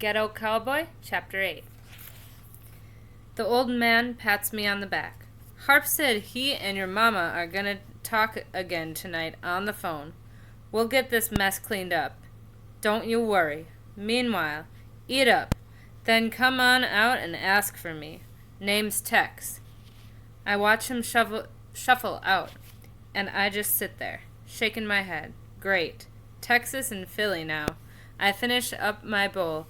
Ghetto Cowboy, Chapter 8. The old man pats me on the back. Harp said he and your mama are gonna talk again tonight on the phone. We'll get this mess cleaned up. Don't you worry. Meanwhile, eat up. Then come on out and ask for me. Name's Tex. I watch him shuffle out, and I just sit there, shaking my head. Great. Texas and Philly now. I finish up my bowl,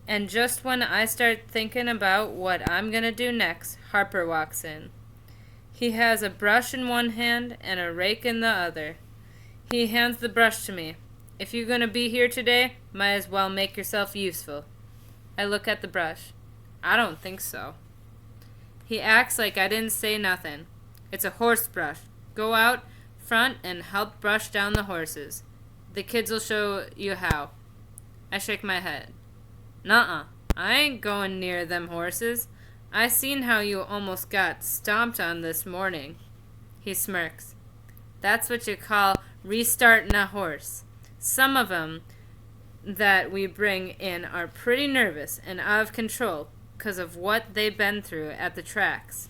and just when I start thinking about what I'm gonna do next, Harper walks in. He has a brush in one hand and a rake in the other. He hands the brush to me. If you're gonna be here today, might as well make yourself useful. I look at the brush. I don't think so. He acts like I didn't say nothing. It's a horse brush. Go out front and help brush down the horses. The kids'll show you how. I shake my head. Nuh-uh. I ain't going near them horses. I seen how you almost got stomped on this morning. He smirks. That's what you call restarting a horse. Some of 'em that we bring in are pretty nervous and out of control 'cause of what they been through at the tracks.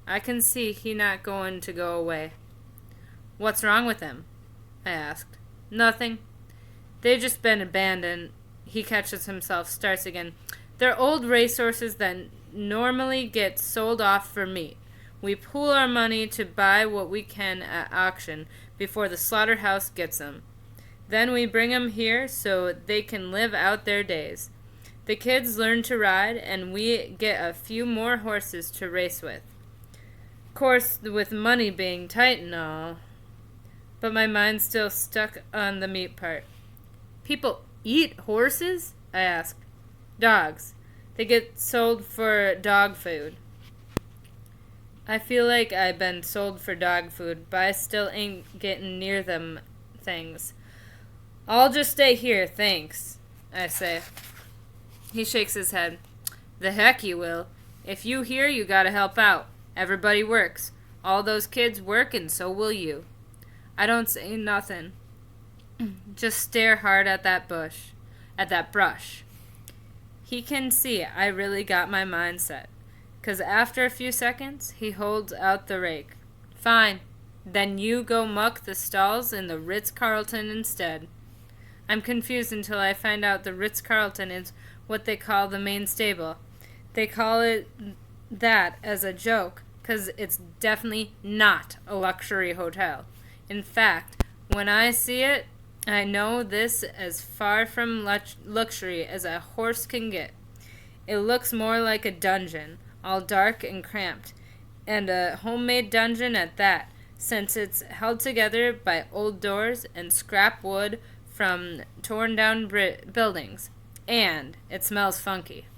I can see he not going to go away. What's wrong with them? I asked. Nothing. They just been abandoned. He catches himself, starts again. They're old racehorses that normally get sold off for meat. We pool our money to buy what we can at auction before the slaughterhouse gets 'em. Then we bring 'em here so they can live out their days. The kids learn to ride, and we get a few more horses to race with. Of course, with money being tight and all. But my mind's still stuck on the meat part. People eat horses? I asked. Dogs. They get sold for dog food. I feel like I've been sold for dog food, but I still ain't getting near them things. I'll just stay here, thanks, I say. He shakes his head. The heck you will. If you here, you gotta help out. Everybody works. All those kids work, and so will you. I don't say nothing. Just stare hard at that brush. He can see I really got my mind set, 'cause after a few seconds, he holds out the rake. Fine. Then you go muck the stalls in the Ritz-Carlton instead. I'm confused until I find out the Ritz-Carlton is what they call the main stable. They call it that as a joke, 'cause it's definitely not a luxury hotel. In fact, when I see it, I know this as far from luxury as a horse can get. It looks more like a dungeon, all dark and cramped, and a homemade dungeon at that, since it's held together by old doors and scrap wood from torn-down buildings, and it smells funky.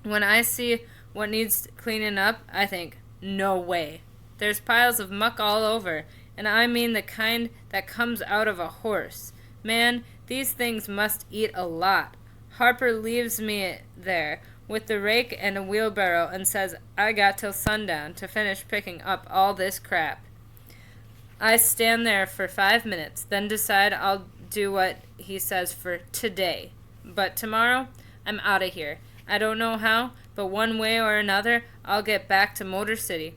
When I see what needs cleaning up, I think, no way. There's piles of muck all over, and I mean the kind that comes out of a horse. Man, these things must eat a lot. Harper leaves me there with the rake and a wheelbarrow and says I got till sundown to finish picking up all this crap. I stand there for 5 minutes, then decide I'll do what he says for today. But tomorrow, I'm out of here. I don't know how, but one way or another, I'll get back to Motor City.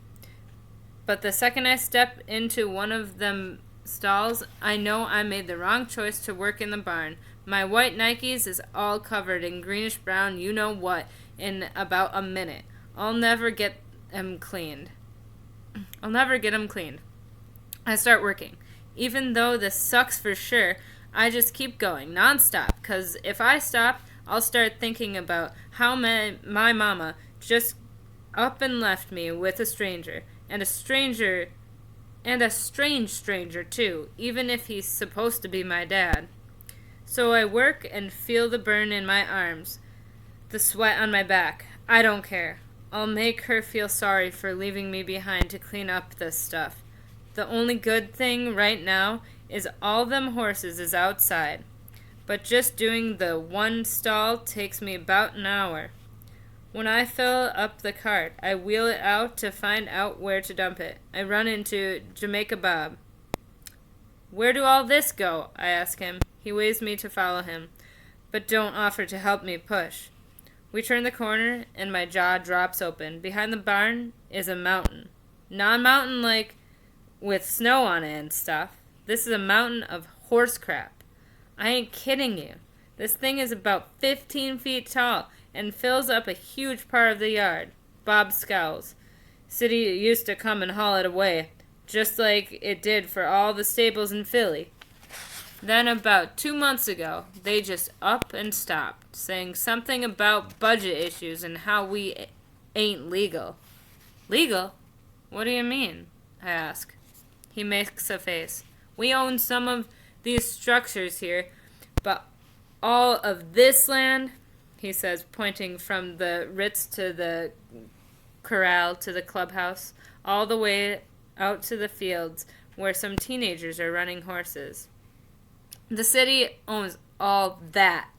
But the second I step into one of them stalls, I know I made the wrong choice to work in the barn. My white Nikes is all covered in greenish-brown you-know-what in about a minute. I'll never get 'em cleaned. I start working. Even though this sucks for sure, I just keep going, nonstop, 'cause if I stop, I'll start thinking about how my mama just up and left me with a stranger. And a strange stranger, too, even if he's supposed to be my dad. So I work and feel the burn in my arms, the sweat on my back. I don't care. I'll make her feel sorry for leaving me behind to clean up this stuff. The only good thing right now is all them horses is outside. But just doing the one stall takes me about an hour. When I fill up the cart, I wheel it out to find out where to dump it. I run into Jamaica Bob. Where do all this go? I ask him. He waves me to follow him. but don't offer to help me push. We turn the corner, and my jaw drops open. Behind the barn is a mountain. Not a mountain like with snow on it and stuff. This is a mountain of horse crap. I ain't kidding you. This thing is about 15 feet tall and fills up a huge part of the yard. Bob scowls. City used to come and haul it away, just like it did for all the stables in Philly. Then about 2 months ago, they just up and stopped, saying something about budget issues and how we ain't legal. Legal? What do you mean? I ask. He makes a face. We own some of these structures here, but all of this land, he says, pointing from the Ritz to the corral to the clubhouse, all the way out to the fields where some teenagers are running horses. The city owns all that,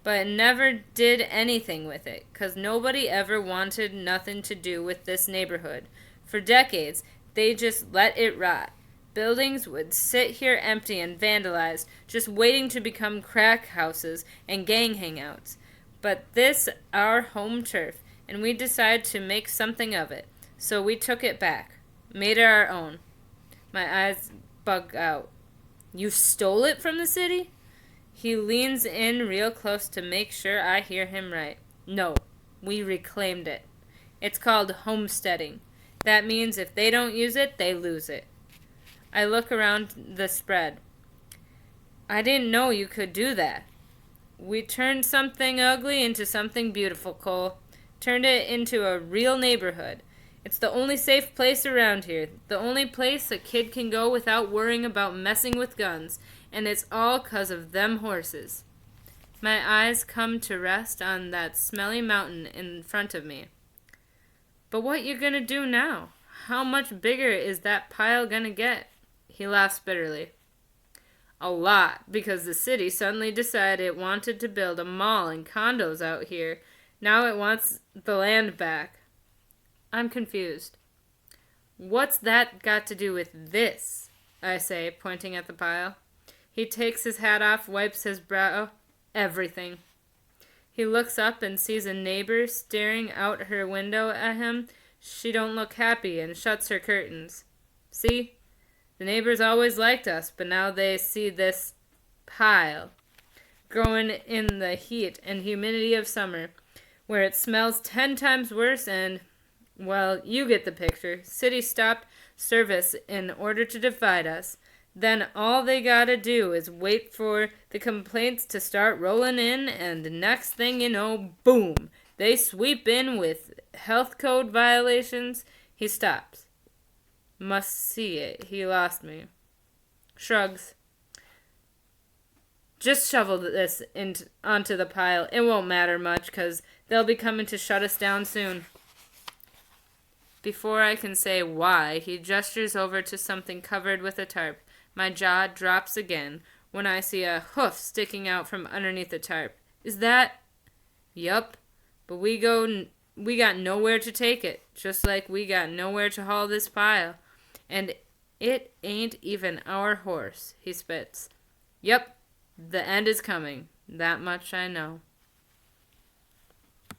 but it never did anything with it, 'cause nobody ever wanted nothing to do with this neighborhood. For decades, they just let it rot. Buildings would sit here empty and vandalized, just waiting to become crack houses and gang hangouts. But this our home turf, and we decided to make something of it. So we took it back, made it our own. My eyes bug out. You stole it from the city? He leans in real close to make sure I hear him right. No, we reclaimed it. It's called homesteading. That means if they don't use it, they lose it. I look around the spread. I didn't know you could do that. We turned something ugly into something beautiful, Cole. Turned it into a real neighborhood. It's the only safe place around here. The only place a kid can go without worrying about messing with guns. And it's all 'cause of them horses. My eyes come to rest on that smelly mountain in front of me. But what you gonna do now? How much bigger is that pile gonna get? He laughs bitterly. A lot, because the city suddenly decided it wanted to build a mall and condos out here. Now it wants the land back. I'm confused. What's that got to do with this? I say, pointing at the pile. He takes his hat off, wipes his brow. Everything. He looks up and sees a neighbor staring out her window at him. She don't look happy and shuts her curtains. See? The neighbors always liked us, but now they see this pile growing in the heat and humidity of summer, where it smells 10 times worse and, well, you get the picture. City stopped service in order to divide us. Then all they gotta do is wait for the complaints to start rolling in, and the next thing you know, boom, they sweep in with health code violations. He stops. Must see it. He lost me. Shrugs. Just shovel this onto the pile. It won't matter much, 'cause they'll be coming to shut us down soon. Before I can say why, he gestures over to something covered with a tarp. My jaw drops again when I see a hoof sticking out from underneath the tarp. Is that? Yup. But we got nowhere to take it, just like we got nowhere to haul this pile. And it ain't even our horse, he spits. Yup, the end is coming. That much I know.